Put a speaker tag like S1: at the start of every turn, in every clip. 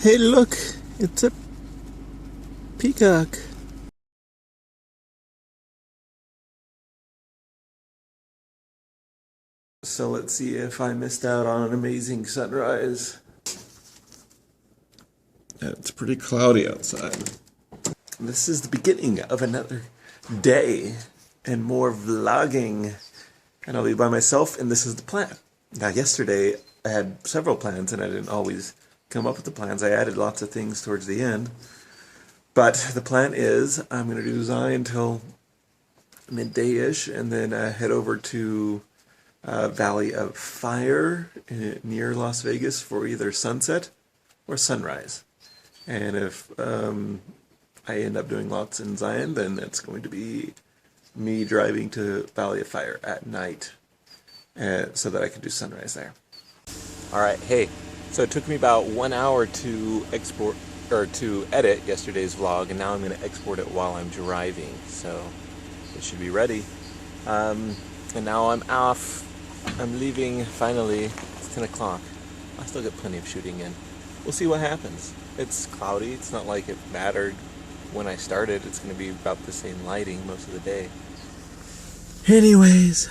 S1: Hey look, it's a peacock. So let's see if I missed out on an amazing sunrise. It's pretty cloudy outside. This is the beginning of another day and more vlogging. And I'll be by myself, and this is the plan. Now yesterday I had several plans and I didn't always come up with the plans. I added lots of things towards the end. But the plan is I'm going to do design until midday-ish and then head over to Valley of Fire near Las Vegas for either sunset or sunrise. And if I end up doing lots in Zion, then it's going to be me driving to Valley of Fire at night so that I can do sunrise there. Alright, hey, so it took me about 1 hour to export or to edit yesterday's vlog, and now I'm going to export it while I'm driving, so it should be ready. And now I'm off. I'm leaving finally. It's 10 o'clock. I still got plenty of shooting in. We'll see what happens. It's cloudy. It's not like it mattered when I started. It's going to be about the same lighting most of the day. Anyways.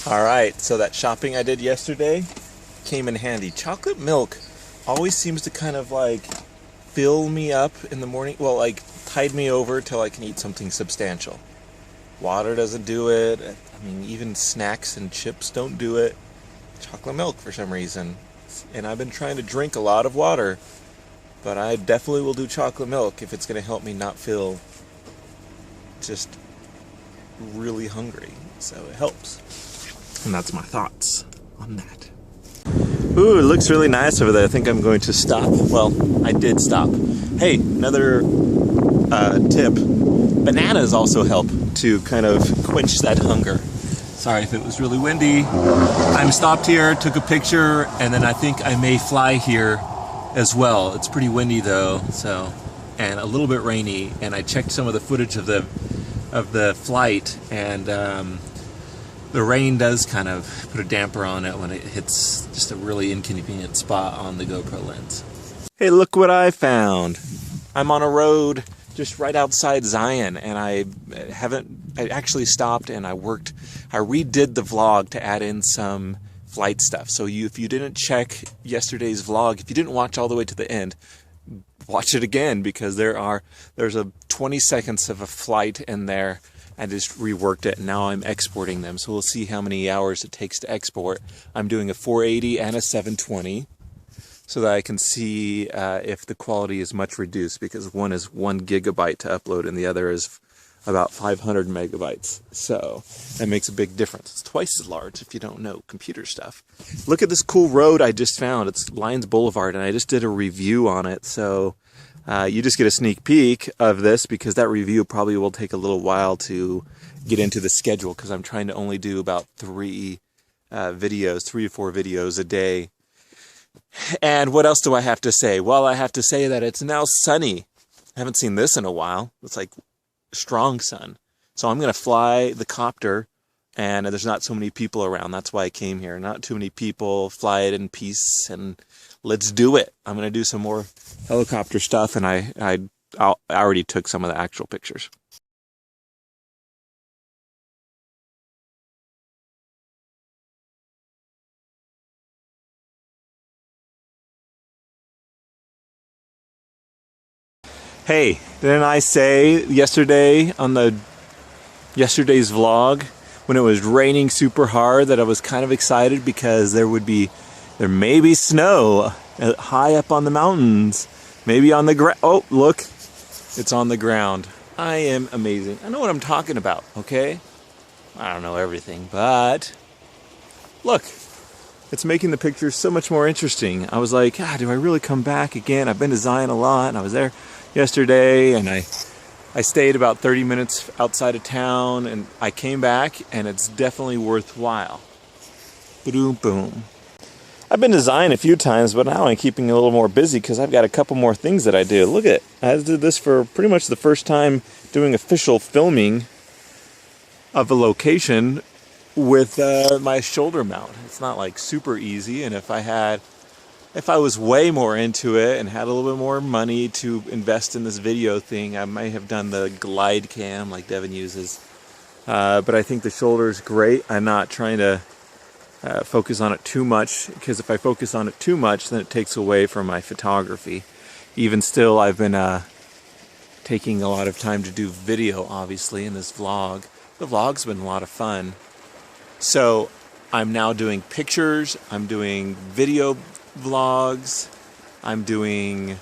S1: Alright, so that shopping I did yesterday came in handy. Chocolate milk always seems to kind of like fill me up in the morning. Well, like tide me over till I can eat something substantial. Water doesn't do it. I mean, even snacks and chips don't do it. Chocolate milk for some reason. And I've been trying to drink a lot of water, but I definitely will do chocolate milk if it's going to help me not feel just really hungry. So it helps. And that's my thoughts on that. Ooh, it looks really nice over there. I think I'm going to stop. Well, I did stop. Hey, another tip. Bananas also help to kind of quench that hunger. Sorry if it was really windy. I'm stopped here, took a picture, and then I think I may fly here as well. It's pretty windy though, so, and a little bit rainy, and I checked some of the footage of the flight, and the rain does kind of put a damper on it when it hits just a really inconvenient spot on the GoPro lens. Hey, look what I found. I'm on a road just right outside Zion, and I actually stopped and I redid the vlog to add in some flight stuff. So if you didn't check yesterday's vlog, if you didn't watch all the way to the end, watch it again, because there's a 20 seconds of a flight in there. I just reworked it, and now I'm exporting them. So we'll see how many hours it takes to export. I'm doing a 480 and a 720 so that I can see if the quality is much reduced, because one is 1 gigabyte to upload and the other is about 500 megabytes. So that makes a big difference. It's twice as large if you don't know computer stuff. Look at this cool road I just found. It's Lions Boulevard, and I just did a review on it. So you just get a sneak peek of this, because that review probably will take a little while to get into the schedule, because I'm trying to only do about 3 to 4 videos a day. And what else do I have to say? Well, I have to say that it's now sunny. I haven't seen this in a while. It's like strong sun. So I'm going to fly the copter, and there's not so many people around. That's why I came here. Not too many people. Fly it in peace, and let's do it. I'm going to do some more helicopter stuff, and I already took some of the actual pictures. Hey, didn't I say yesterday on yesterday's vlog, when it was raining super hard, that I was kind of excited because there may be snow high up on the mountains, maybe on the ground. Oh, look, it's on the ground. I am amazing. I know what I'm talking about, okay? I don't know everything, but look, it's making the picture so much more interesting. I was like, do I really come back again? I've been to Zion a lot, and I was there yesterday, and I stayed about 30 minutes outside of town, and I came back, and it's definitely worthwhile. Boom, boom. I've been to Zion a few times, but now I'm keeping a little more busy because I've got a couple more things that I do. Look at it. I did this for pretty much the first time doing official filming of a location with my shoulder mount. It's not like super easy, and if if I was way more into it and had a little bit more money to invest in this video thing, I might have done the glide cam like Devin uses. But I think the shoulder is great. I'm not trying to focus on it too much, because if I focus on it too much, then it takes away from my photography. Even still, I've been taking a lot of time to do video, obviously, in this vlog. The vlog's been a lot of fun. So I'm now doing pictures, I'm doing video vlogs, I'm doing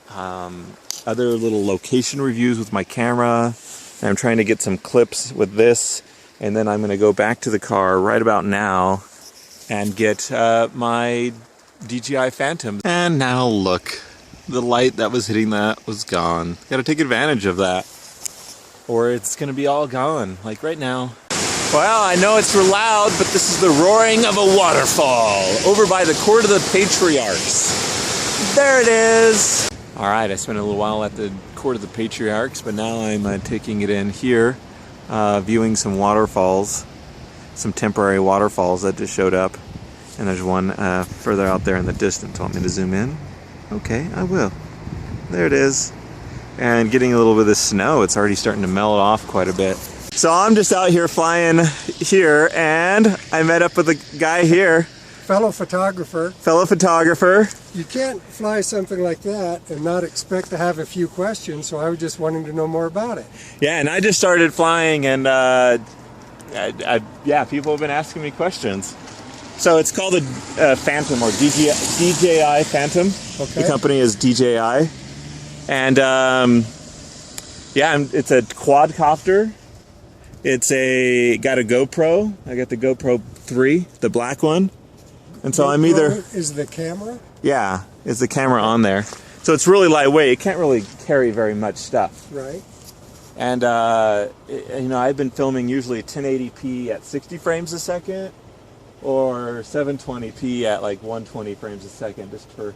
S1: other little location reviews with my camera, and I'm trying to get some clips with this, and then I'm going to go back to the car right about now and get my DJI Phantom. And now look, the light that was hitting that was gone. Got to take advantage of that, or it's going to be all gone, like right now. Well, I know it's loud, but this is the roaring of a waterfall over by the Court of the Patriarchs. There it is. All right, I spent a little while at the Court of the Patriarchs, but now I'm taking it in here, viewing some waterfalls, some temporary waterfalls that just showed up. And there's one further out there in the distance. Want me to zoom in? Okay, I will. There it is. And getting a little bit of snow. It's already starting to melt off quite a bit. So I'm just out here flying here, and I met up with a guy here.
S2: Fellow photographer.
S1: Fellow photographer.
S2: You can't fly something like that and not expect to have a few questions, so I was just wanting to know more about it.
S1: Yeah, and I just started flying, and yeah, people have been asking me questions. So it's called a Phantom, or DJI Phantom. Okay. The company is DJI. And yeah, it's a quad-copter. It's got a GoPro. I got the GoPro 3, the black one. And so I'm either...
S2: Is the camera?
S1: Yeah, it's the camera on there. So it's really lightweight. It can't really carry very much stuff.
S2: Right.
S1: And, you know, I've been filming usually 1080p at 60 frames a second, or 720p at like 120 frames a second, just for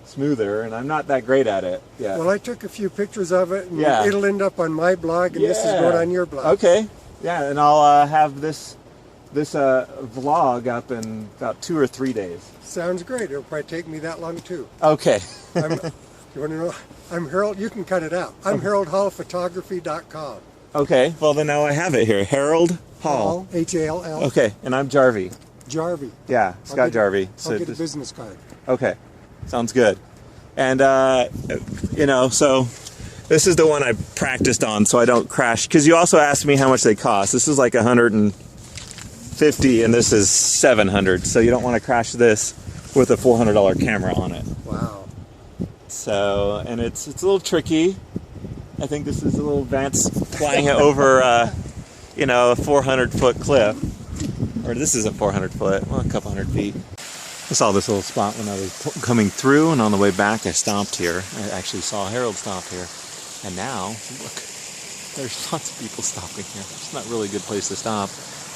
S1: smoother, and I'm not that great at it. Yeah.
S2: Well, I took a few pictures of it, and
S1: yeah,
S2: it'll end up on my blog, and this is going on your blog.
S1: Okay. Yeah, and I'll have this vlog up in about 2 or 3 days.
S2: Sounds great. It'll probably take me that long too.
S1: Okay.
S2: You want to know? I'm Harold. You can cut it out. I'm HaroldHallPhotography.com.
S1: Okay. Well, then now I have it here. Harold Hall.
S2: H-A-L-L.
S1: Okay. And I'm JARVIE.
S2: JARVIE.
S1: Yeah, Scott JARVIE.
S2: So I'll get a business card.
S1: Okay. Sounds good. And you know, so this is the one I practiced on, so I don't crash. Because you also asked me how much they cost. This is like 150, and this is 700. So you don't want to crash this with a $400 camera on it.
S2: Wow.
S1: So, and it's a little tricky. I think this is a little advanced, flying it over, you know, a 400-foot cliff. Or this is a 400-foot, well, a couple hundred feet. I saw this little spot when I was coming through, and on the way back I stopped here. I actually saw Harold stop here. And now, look, there's lots of people stopping here. It's not really a good place to stop.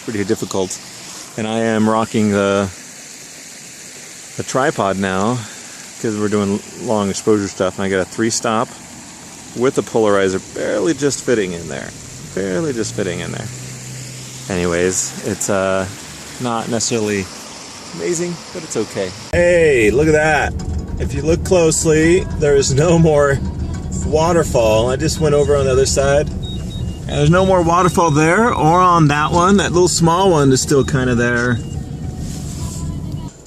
S1: Pretty difficult. And I am rocking the tripod now, because we're doing long exposure stuff, and I got a 3-stop with a polarizer barely just fitting in there. Barely just fitting in there. Anyways, it's not necessarily amazing, but it's okay. Hey, look at that. If you look closely, there is no more waterfall. I just went over on the other side, and there's no more waterfall there or on that one. That little small one is still kind of there.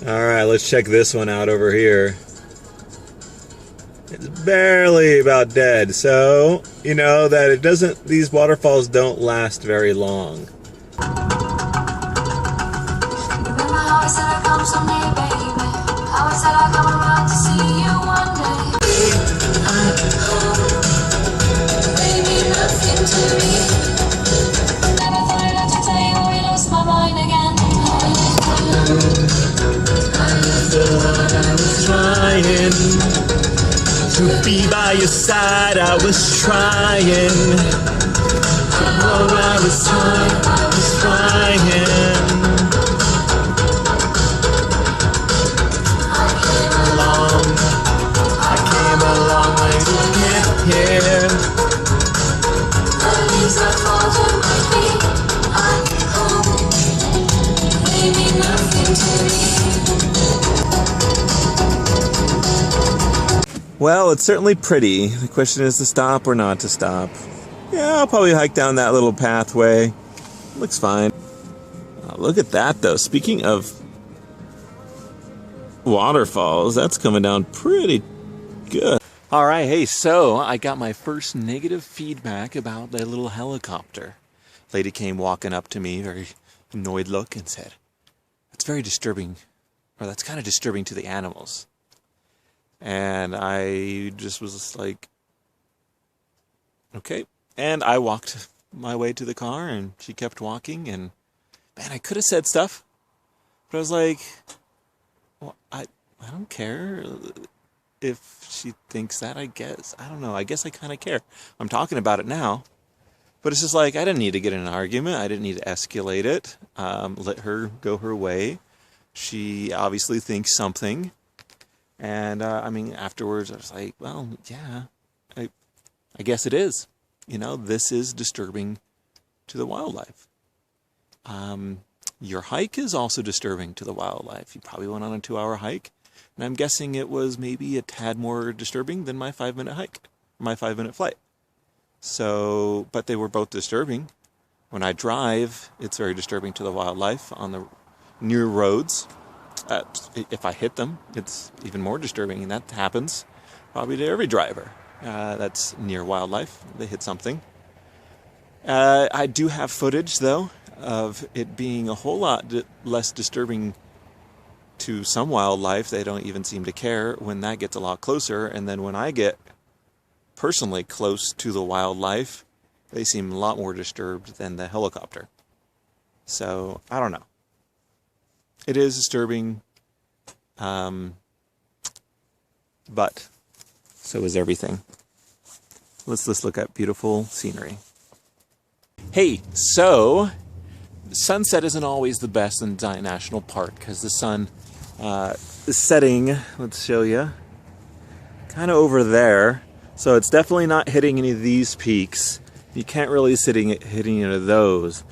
S1: All right, let's check this one out over here. It's barely about dead, so you know that it doesn't, these waterfalls don't last very long. To be by your side, I was trying. Oh, I was trying. I came a long way to get here. The leaves that fall to my feet, I hope they mean nothing to me. Well, it's certainly pretty. The question is to stop or not to stop. Yeah, I'll probably hike down that little pathway. Looks fine. Oh, look at that, though. Speaking of waterfalls, that's coming down pretty good. All right, hey, so I got my first negative feedback about that little helicopter. Lady came walking up to me, very annoyed look, and said, "That's very disturbing, or that's kind of disturbing to the animals." And I just was like, okay. And I walked my way to the car, and she kept walking, and man, I could have said stuff, but I was like, well, I don't care if she thinks that, I guess. I don't know. I guess I kind of care. I'm talking about it now, but it's just like, I didn't need to get in an argument. I didn't need to escalate it. Let her go her way. She obviously thinks something. And, I mean, afterwards I was like, well, yeah, I guess it is. You know, this is disturbing to the wildlife. Your hike is also disturbing to the wildlife. You probably went on a 2-hour hike, and I'm guessing it was maybe a tad more disturbing than my 5-minute hike, my 5-minute flight. So, but they were both disturbing. When I drive, it's very disturbing to the wildlife on the near roads. If I hit them, it's even more disturbing, and that happens probably to every driver that's near wildlife. They hit something. I do have footage, though, of it being a whole lot less disturbing to some wildlife. They don't even seem to care when that gets a lot closer, and then when I get personally close to the wildlife, they seem a lot more disturbed than the helicopter. So, I don't know. It is disturbing, but so is everything. Let's look at beautiful scenery. Hey, so sunset isn't always the best in Zion National Park because the sun is setting, let's show you, kind of over there. So it's definitely not hitting any of these peaks. You can't really hitting any of those.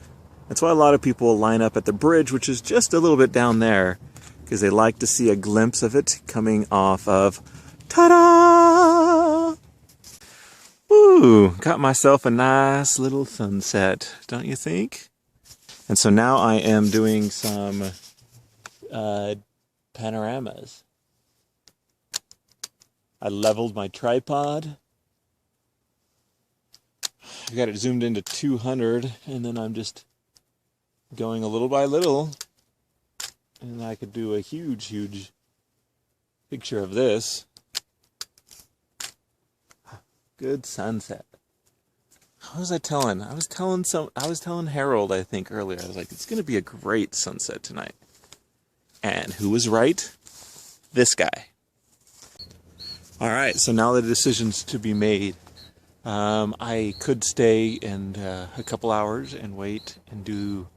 S1: That's why a lot of people line up at the bridge, which is just a little bit down there, because they like to see a glimpse of it coming off of, ta-da! Woo! Got myself a nice little sunset, don't you think? And so now I am doing some panoramas. I leveled my tripod. I got it zoomed into 200, and then I'm just going a little by little, and I could do a huge picture of this. Good sunset. What was I telling? I was telling Harold, I think, earlier. I was like, it's going to be a great sunset tonight. And who was right? This guy. All right, so now the decision's to be made. I could stay in a couple hours and wait and do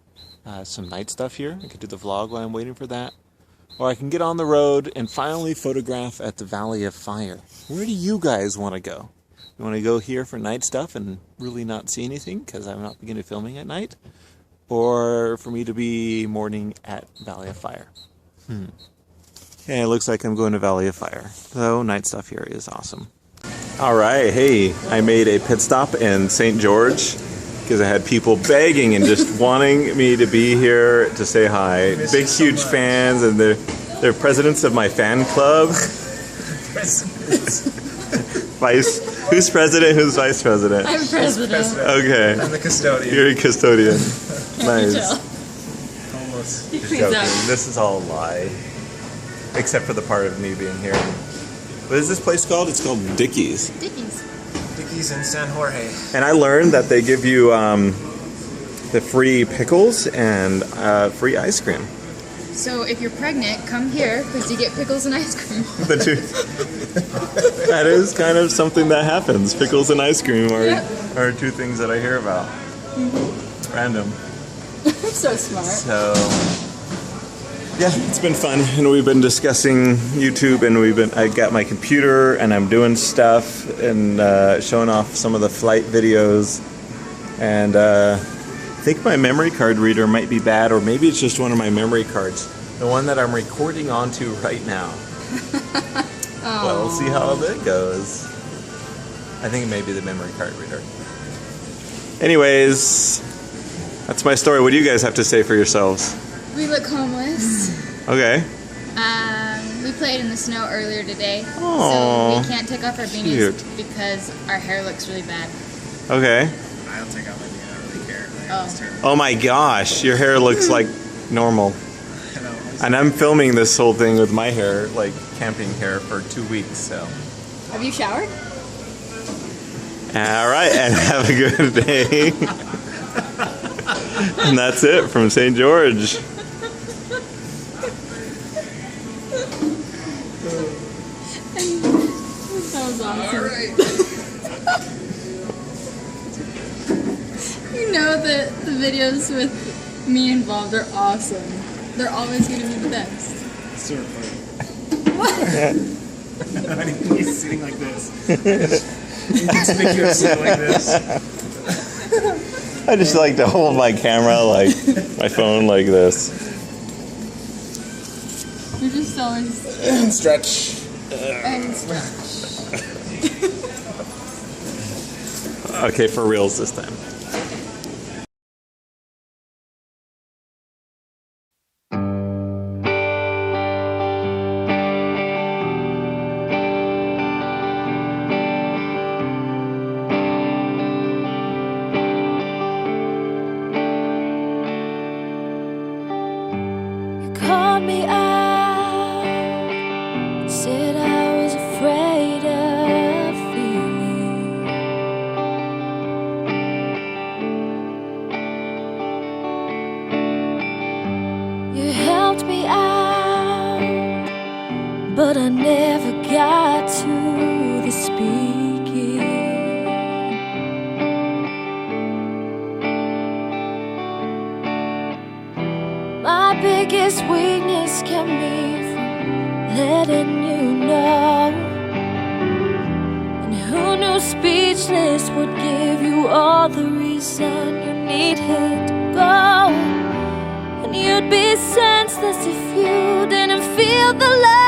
S1: some night stuff here. I could do the vlog while I'm waiting for that. Or I can get on the road and finally photograph at the Valley of Fire. Where do you guys want to go? You want to go here for night stuff and really not see anything because I'm not beginning filming at night? Or for me to be morning at Valley of Fire? Okay, it looks like I'm going to Valley of Fire. Though night stuff here is awesome. All right, hey, I made a pit stop in St. George because I had people begging and just wanting me to be here to say hi. Big, huge fans, and they're presidents of my fan club. Who's president? Who's vice president?
S3: I'm president.
S1: Okay.
S4: I'm the custodian.
S1: You're a custodian. Nice.
S4: Almost.
S1: Just joking. This is all a lie, except for the part of me being here. What is this place called? It's called Dickie's.
S4: Dickie's in San Jorge.
S1: And I learned that they give you the free pickles and free ice cream.
S3: So if you're pregnant, come here because you get pickles and ice cream.
S1: That is kind of something that happens. Pickles and ice cream are two things that I hear about. Random.
S3: So smart.
S1: So yeah, it's been fun, and we've been discussing YouTube, and I got my computer, and I'm doing stuff, and showing off some of the flight videos, and I think my memory card reader might be bad, or maybe it's just one of my memory cards, the one that I'm recording onto right now. Well, we'll see how that goes. I think maybe the memory card reader. Anyways, that's my story. What do you guys have to say for yourselves?
S3: We look homeless.
S1: Okay.
S3: We played in the snow earlier today,
S1: Aw,
S3: so we can't take off our beanies
S1: cute.
S3: because our hair looks really bad.
S1: Okay.
S4: I don't take out my beanie. I don't really care. My hair
S3: Oh.
S4: is terrible.
S1: Oh my gosh, your hair looks like normal.
S4: I know.
S1: And I'm filming this whole thing with my hair, like camping hair, for 2 weeks, so.
S3: Have you showered?
S1: Alright, and have a good day. And that's it from St. George.
S3: That was awesome. You know that the videos with me involved are awesome. They're always going to be the best.
S4: Super funny. What? He's sitting like this. Inconspicuous sitting like this.
S1: I just like to hold my camera, like my phone, like this.
S3: You're just always...
S4: And stretch.
S3: And
S1: Okay, for reals this time.
S5: Called me out, said I was afraid of feeling. You helped me out, but I never got to the speaking. My biggest weakness kept me from letting you know. And who knew speechless would give you all the reason you needed to go. And you'd be senseless if you didn't feel the love